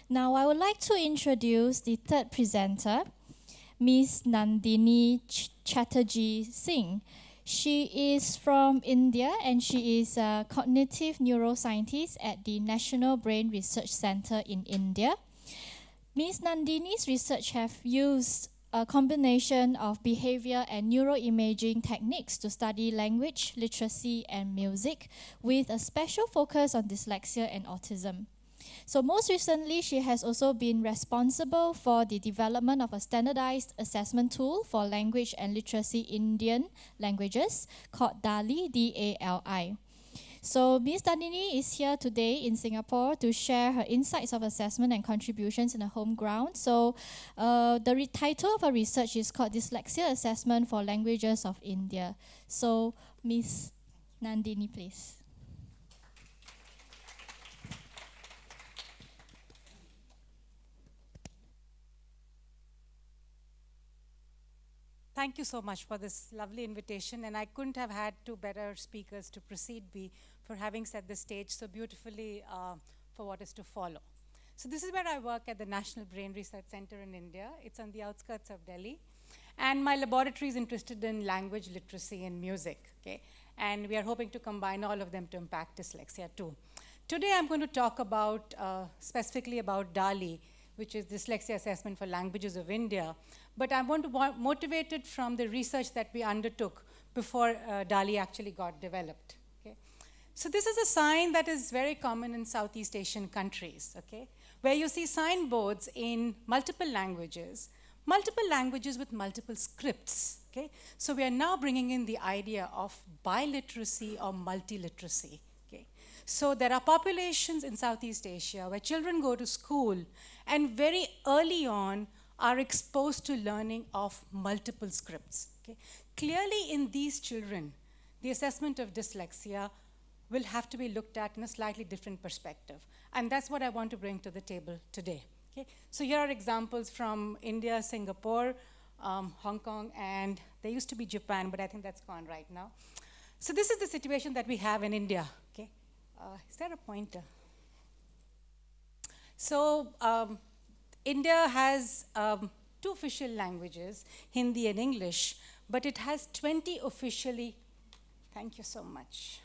Now, I would like to introduce the third presenter, Miss Nandini Chatterjee Singh. She is from India and she is a cognitive neuroscientist at the National Brain Research Center in India. Ms. Nandini's research have used a combination of behavior and neuroimaging techniques to study language, literacy, and music, with a special focus on dyslexia and autism. So most recently, she has also been responsible for the development of a standardized assessment tool for language and literacy Indian languages called DALI, D-A-L-I. So Ms. Nandini is here today in Singapore to share her insights of assessment and contributions in the home ground. So the title of her research is called Dyslexia Assessment for Languages of India. So Ms. Nandini, please. Thank you so much for this lovely invitation, and I couldn't have had two better speakers to precede me for having set the stage so beautifully for what is to follow. So this is where I work at the National Brain Research Center in India. It's on the outskirts of Delhi. And my laboratory is interested in language, literacy, and music. Okay? And we are hoping to combine all of them to impact dyslexia too. Today I'm going to talk about, specifically about DALI, which is Dyslexia Assessment for Languages of India. But I want to motivate it from the research that we undertook before DALI actually got developed. Okay? So this is a sign that is very common in Southeast Asian countries, okay? Where you see signboards in multiple languages with multiple scripts. Okay? So we are now bringing in the idea of biliteracy or multiliteracy. Okay? So there are populations in Southeast Asia where children go to school and very early on are exposed to learning of multiple scripts. Okay? Clearly in these children, the assessment of dyslexia will have to be looked at in a slightly different perspective. And that's what I want to bring to the table today. Okay? So here are examples from India, Singapore, Hong Kong, and there used to be Japan, but I think that's gone right now. So this is the situation that we have in India. Okay? Is there a pointer? So India has two official languages, Hindi and English, but it has 20 officially, thank you so much.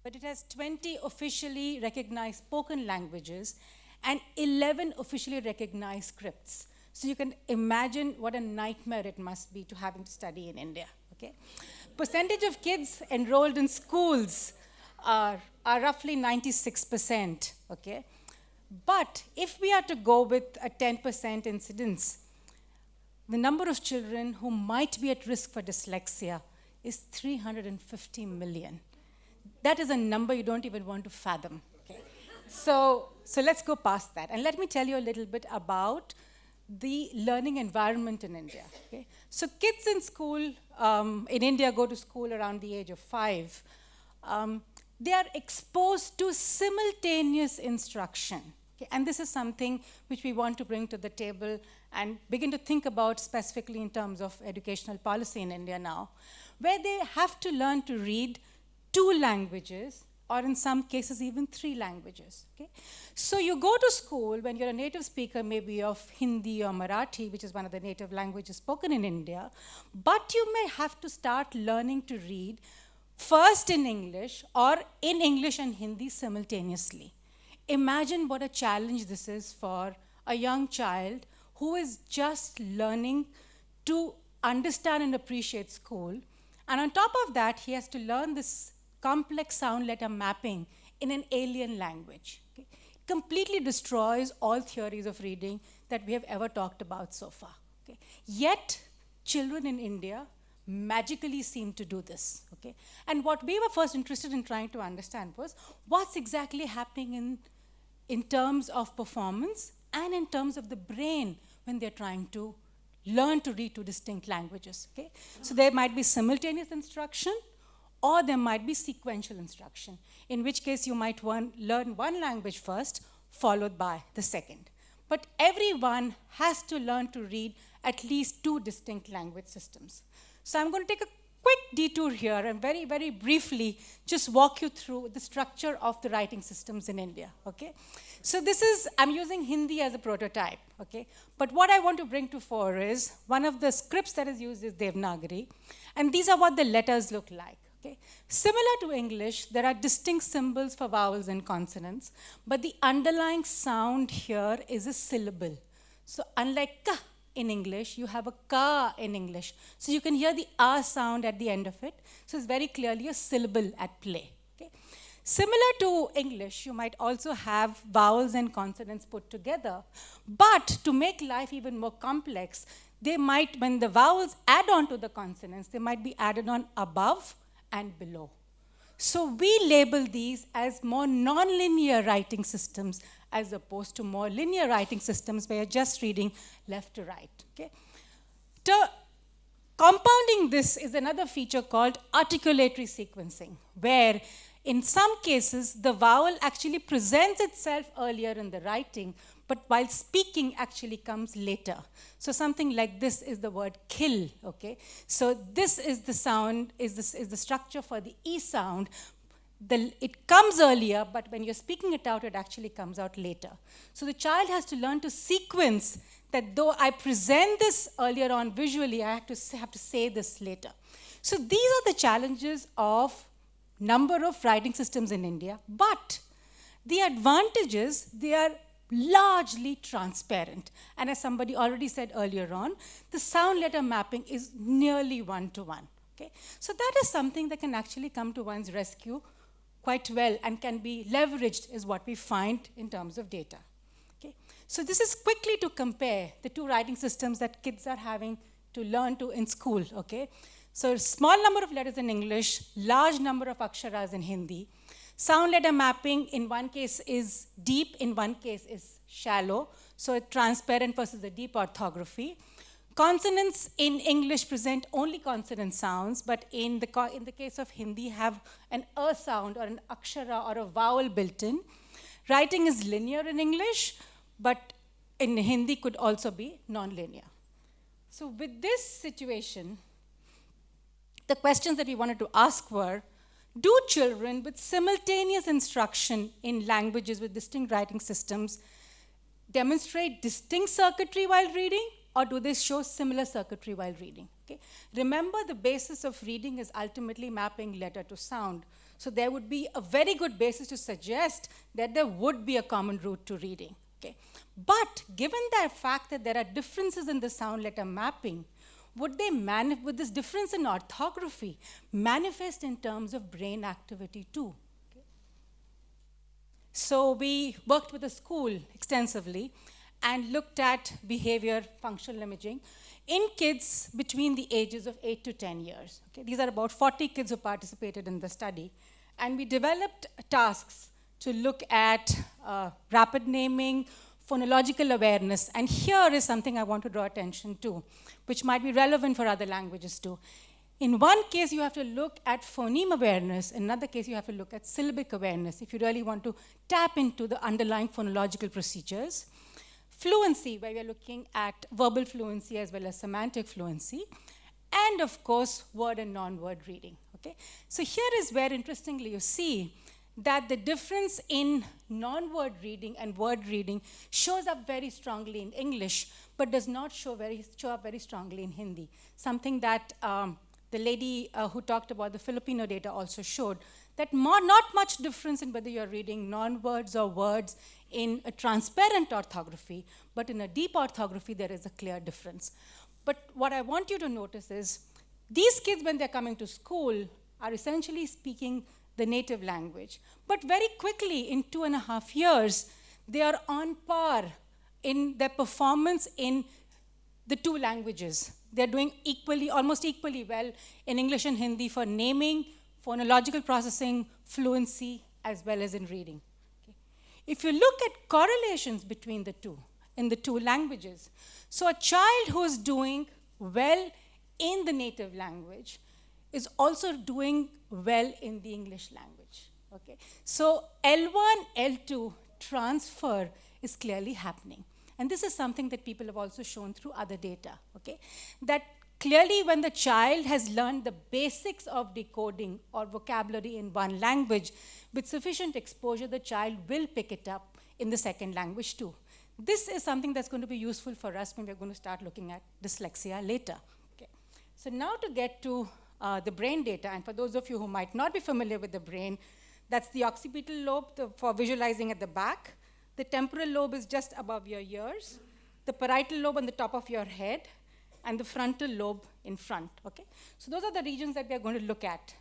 But it has 20 officially recognized spoken languages and 11 officially recognized scripts. So you can imagine what a nightmare it must be to having to study in India. Okay? Percentage of kids enrolled in schools are roughly 96%. Okay? But if we are to go with a 10% incidence, the number of children who might be at risk for dyslexia is 350 million. That is a number you don't even want to fathom. Okay? So let's go past that. And let me tell you a little bit about the learning environment in India. Okay? So kids in school, in India, go to school around the age of 5. They are exposed to simultaneous instruction. Okay? And this is something which we want to bring to the table and begin to think about specifically in terms of educational policy in India now, where they have to learn to read 2 languages, or in some cases even 3 languages. Okay? So you go to school when you're a native speaker, maybe of Hindi or Marathi, which is one of the native languages spoken in India, but you may have to start learning to read first in English or in English and Hindi simultaneously. Imagine what a challenge this is for a young child who is just learning to understand and appreciate school. And on top of that, he has to learn this complex sound letter mapping in an alien language. Okay? It completely destroys all theories of reading that we have ever talked about so far. Okay? Yet, children in India magically seem to do this. Okay? And what we were first interested in trying to understand was what's exactly happening in terms of performance and in terms of the brain when they're trying to learn to read 2 distinct languages. Okay? So there might be simultaneous instruction, or there might be sequential instruction, in which case you might learn one language first, followed by the second. But everyone has to learn to read at least 2 distinct language systems. So I'm going to take a quick detour here and very, very briefly just walk you through the structure of the writing systems in India, okay? So this is, I'm using Hindi as a prototype, okay? But what I want to bring to fore is, one of the scripts that is used is Devanagari, and these are what the letters look like, okay? Similar to English, there are distinct symbols for vowels and consonants, but the underlying sound here is a syllable. So unlike ka in English, you have a ka in English. So you can hear the a sound at the end of it. So it's very clearly a syllable at play. Okay? Similar to English, you might also have vowels and consonants put together. But to make life even more complex, they might, when the vowels add on to the consonants, they might be added on above and below. So we label these as more nonlinear writing systems as opposed to more linear writing systems where you're just reading left to right. Okay? Compounding this is another feature called articulatory sequencing, where in some cases the vowel actually presents itself earlier in the writing, but while speaking actually comes later. So something like this is the word kill, okay? So this is the sound, is the structure for the E sound. It comes earlier, but when you're speaking it out, it actually comes out later. So the child has to learn to sequence that though I present this earlier on visually, I have to say this later. So these are the challenges of number of writing systems in India, but the advantages, they are largely transparent. And as somebody already said earlier on, the sound letter mapping is nearly one-to-one. Okay? So that is something that can actually come to one's rescue quite well and can be leveraged is what we find in terms of data. Okay? So this is quickly to compare the two writing systems that kids are having to learn to in school. Okay? So small number of letters in English, large number of aksharas in Hindi. Sound letter mapping in one case is deep, in one case is shallow. So it's transparent versus a deep orthography. Consonants in English present only consonant sounds, but in the case of Hindi have an a sound or an akshara or a vowel built in. Writing is linear in English, but in Hindi could also be non-linear. So with this situation, the questions that we wanted to ask were, do children with simultaneous instruction in languages with distinct writing systems demonstrate distinct circuitry while reading, or do they show similar circuitry while reading? Okay? Remember, the basis of reading is ultimately mapping letter to sound. So there would be a very good basis to suggest that there would be a common root to reading. Okay? But given the fact that there are differences in the sound letter mapping, would this difference in orthography manifest in terms of brain activity too? Okay? So we worked with the school extensively and looked at behavior functional imaging in kids between the ages of 8 to 10 years. Okay? These are about 40 kids who participated in the study. And we developed tasks to look at rapid naming, phonological awareness. And here is something I want to draw attention to, which might be relevant for other languages too. In one case, you have to look at phoneme awareness. In another case, you have to look at syllabic awareness if you really want to tap into the underlying phonological procedures. Fluency, where we're looking at verbal fluency as well as semantic fluency. And of course, word and non-word reading. Okay? So here is where, interestingly, you see that the difference in non-word reading and word reading shows up very strongly in English, but does not show up very strongly in Hindi. Something that the lady who talked about the Filipino data also showed, that not much difference in whether you're reading non-words or words in a transparent orthography, but in a deep orthography, there is a clear difference. But what I want you to notice is, these kids, when they're coming to school, are essentially speaking the native language. But very quickly, in 2.5 years, they are on par in their performance in the two languages. They're doing almost equally well in English and Hindi for naming, phonological processing, fluency, as well as in reading. Okay. If you look at correlations between the two, in the two languages, so a child who is doing well in the native language is also doing well in the English language. Okay? So L1, L2 transfer is clearly happening. And this is something that people have also shown through other data. Okay? That Clearly, when the child has learned the basics of decoding or vocabulary in one language, with sufficient exposure, the child will pick it up in the second language too. This is something that's going to be useful for us when we're going to start looking at dyslexia later. Okay. So now to get to the brain data, and for those of you who might not be familiar with the brain, that's the occipital lobe for visualizing at the back. The temporal lobe is just above your ears, the parietal lobe on the top of your head, and the frontal lobe in front, okay? So those are the regions that we are going to look at.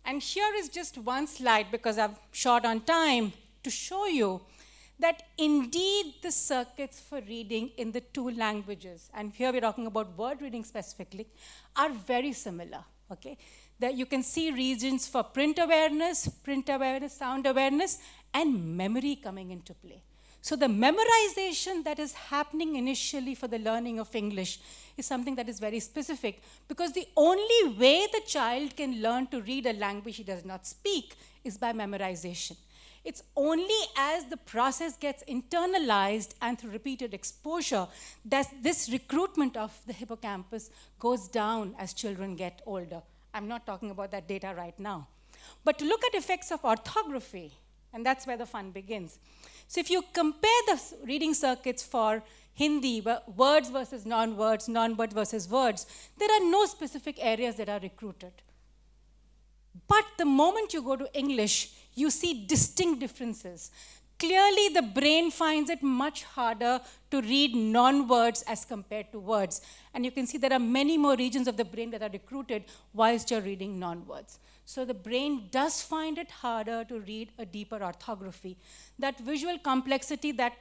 And here is just one slide, because I'm short on time, to show you that indeed the circuits for reading in the two languages, and here we're talking about word reading specifically, are very similar, okay? That you can see regions for print awareness, sound awareness, and memory coming into play. So the memorization that is happening initially for the learning of English is something that is very specific, because the only way the child can learn to read a language he does not speak is by memorization. It's only as the process gets internalized and through repeated exposure that this recruitment of the hippocampus goes down as children get older. I'm not talking about that data right now. But to look at effects of orthography, and that's where the fun begins. So if you compare the reading circuits for Hindi, words versus non-words, non-word versus words, there are no specific areas that are recruited. But the moment you go to English, you see distinct differences. Clearly, the brain finds it much harder to read non-words as compared to words. And you can see there are many more regions of the brain that are recruited whilst you're reading non-words. So the brain does find it harder to read a deeper orthography. That visual complexity that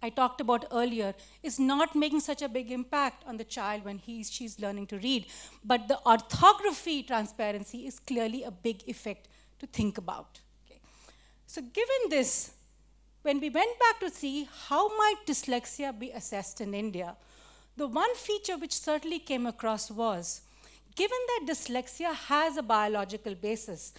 I talked about earlier is not making such a big impact on the child when she's learning to read. But the orthography transparency is clearly a big effect to think about. Okay. So given this, when we went back to see how might dyslexia be assessed in India, the one feature which certainly came across was, given that dyslexia has a biological basis,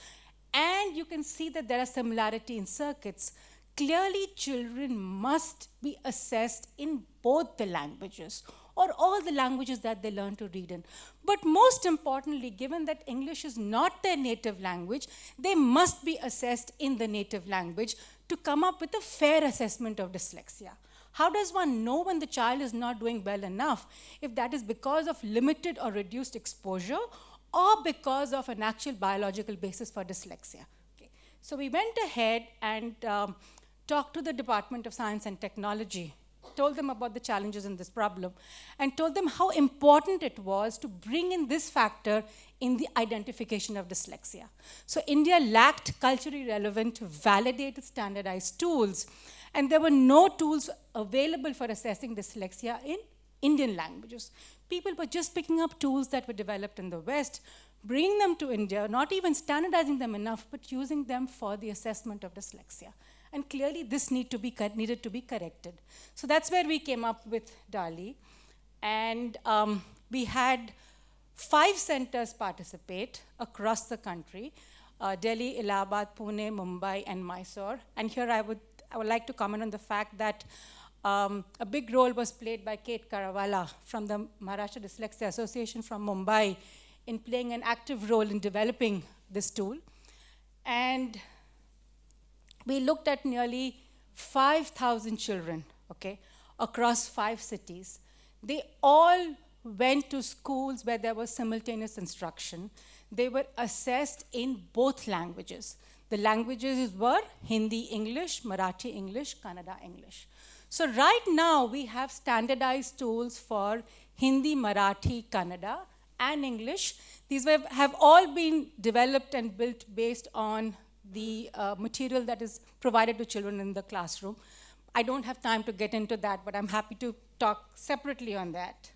and you can see that there are similarity in circuits, clearly children must be assessed in both the languages, or all the languages that they learn to read in. But most importantly, given that English is not their native language, they must be assessed in the native language to come up with a fair assessment of dyslexia. How does one know when the child is not doing well enough, if that is because of limited or reduced exposure, or because of an actual biological basis for dyslexia? Okay. So we went ahead and talked to the Department of Science and Technology, told them about the challenges in this problem, and told them how important it was to bring in this factor in the identification of dyslexia. So India lacked culturally relevant, validated, standardized tools, and there were no tools available for assessing dyslexia in Indian languages. People were just picking up tools that were developed in the West, bringing them to India, not even standardizing them enough, but using them for the assessment of dyslexia. And clearly, this needed to be corrected. So that's where we came up with DALI. And we had 5 centers participate across the country, Delhi, Allahabad, Pune, Mumbai, and Mysore. And here I would like to comment on the fact that a big role was played by Kate Karawala from the Maharashtra Dyslexia Association from Mumbai in playing an active role in developing this tool. And we looked at nearly 5,000 children, okay, across 5 cities. They all went to schools where there was simultaneous instruction. They were assessed in both languages. The languages were Hindi, English, Marathi, English, Kannada, English. So right now, we have standardized tools for Hindi, Marathi, Kannada, and English. These have all been developed and built based on the material that is provided to children in the classroom. I don't have time to get into that, but I'm happy to talk separately on that.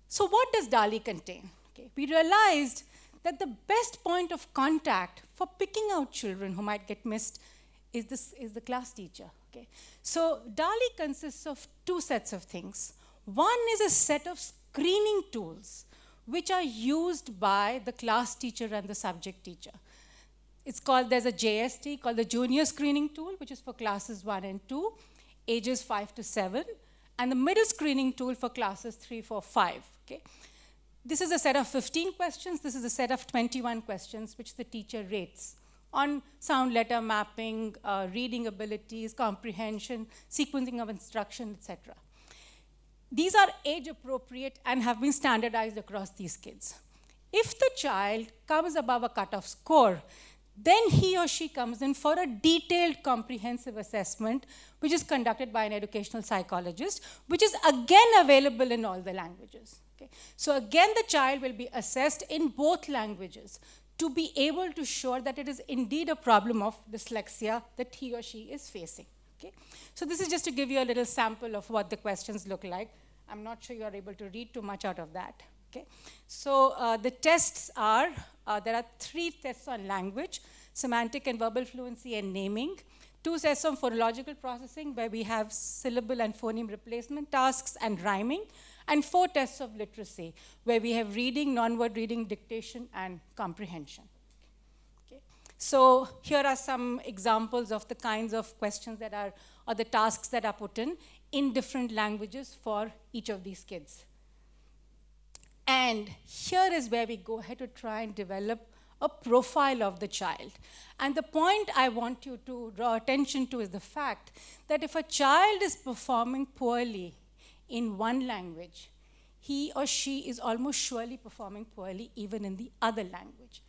So what does DALI contain? Okay, we realized that the best point of contact for picking out children who might get missed is the class teacher. Okay? So DALI consists of 2 sets of things. One is a set of screening tools which are used by the class teacher and the subject teacher. There's a JST called the Junior Screening Tool, which is for classes 1 and 2, ages 5 to 7. and the middle screening tool for classes 3, 4, 5. Okay? This is a set of 15 questions. This is a set of 21 questions which the teacher rates on sound letter mapping, reading abilities, comprehension, sequencing of instruction, etc. These are age appropriate and have been standardized across these kids. If the child comes above a cutoff score, then he or she comes in for a detailed comprehensive assessment, which is conducted by an educational psychologist, which is again available in all the languages. Okay? So again, the child will be assessed in both languages to be able to show that it is indeed a problem of dyslexia that he or she is facing. Okay? So this is just to give you a little sample of what the questions look like. I'm not sure you're able to read too much out of that. Okay? So the tests are, there are 3 tests on language, semantic and verbal fluency and naming, 2 tests on phonological processing where we have syllable and phoneme replacement tasks and rhyming, and 4 tests of literacy where we have reading, non-word reading, dictation, and comprehension. Okay. So here are some examples of the kinds of questions that are, or the tasks that are put in different languages for each of these kids. And here is where we go ahead to try and develop a profile of the child. And the point I want you to draw attention to is the fact that if a child is performing poorly in one language, he or she is almost surely performing poorly even in the other language.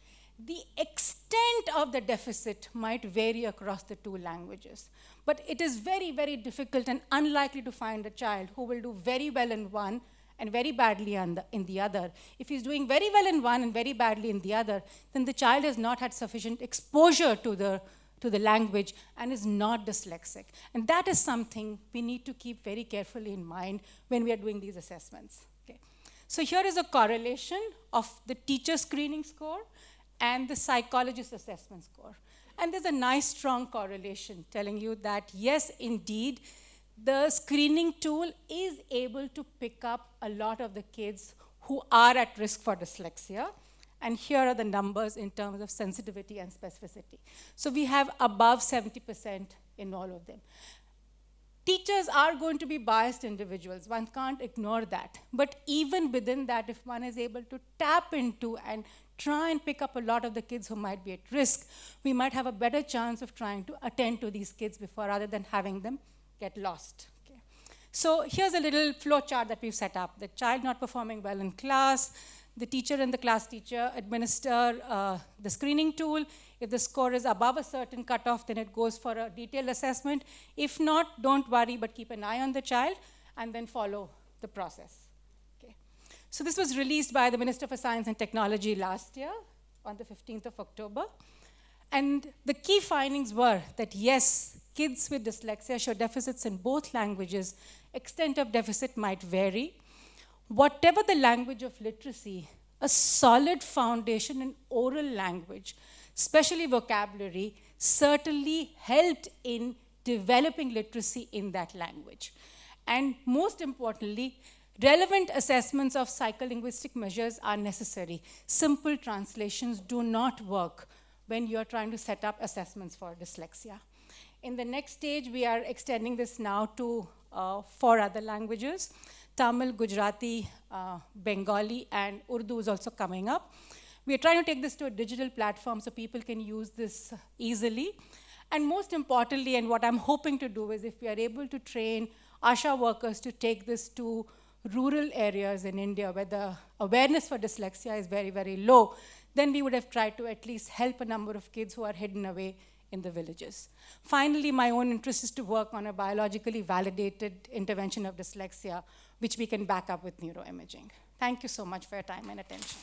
The extent of the deficit might vary across the 2 languages, but it is very, very difficult and unlikely to find a child who will do very well in one and very badly in the other. If he's doing very well in one and very badly in the other, then the child has not had sufficient exposure to the language and is not dyslexic. And that is something we need to keep very carefully in mind when we are doing these assessments. Okay. So here is a correlation of the teacher screening score and the psychologist assessment score. And there's a nice strong correlation telling you that yes, indeed, the screening tool is able to pick up a lot of the kids who are at risk for dyslexia. And here are the numbers in terms of sensitivity and specificity. So we have above 70% in all of them. Teachers are going to be biased individuals. One can't ignore that. But even within that, if one is able to tap into and try and pick up a lot of the kids who might be at risk, we might have a better chance of trying to attend to these kids before, rather than having them get lost. Okay. So here's a little flow chart that we've set up. The child not performing well in class, the teacher and the class teacher administer the screening tool. If the score is above a certain cutoff, then it goes for a detailed assessment. If not, don't worry, but keep an eye on the child and then follow the process. Okay. So this was released by the Minister for Science and Technology last year on the 15th of October. And the key findings were that yes, kids with dyslexia show deficits in both languages. Extent of deficit might vary. Whatever the language of literacy, a solid foundation in oral language, especially vocabulary, certainly helped in developing literacy in that language. And most importantly, relevant assessments of psycholinguistic measures are necessary. Simple translations do not work when you're trying to set up assessments for dyslexia. In the next stage, we are extending this now to 4 other languages. Tamil, Gujarati, Bengali, and Urdu is also coming up. We are trying to take this to a digital platform so people can use this easily. And most importantly, and what I'm hoping to do is if we are able to train ASHA workers to take this to rural areas in India where the awareness for dyslexia is very, very low, then we would have tried to at least help a number of kids who are hidden away in the villages. Finally, my own interest is to work on a biologically validated intervention of dyslexia, which we can back up with neuroimaging. Thank you so much for your time and attention.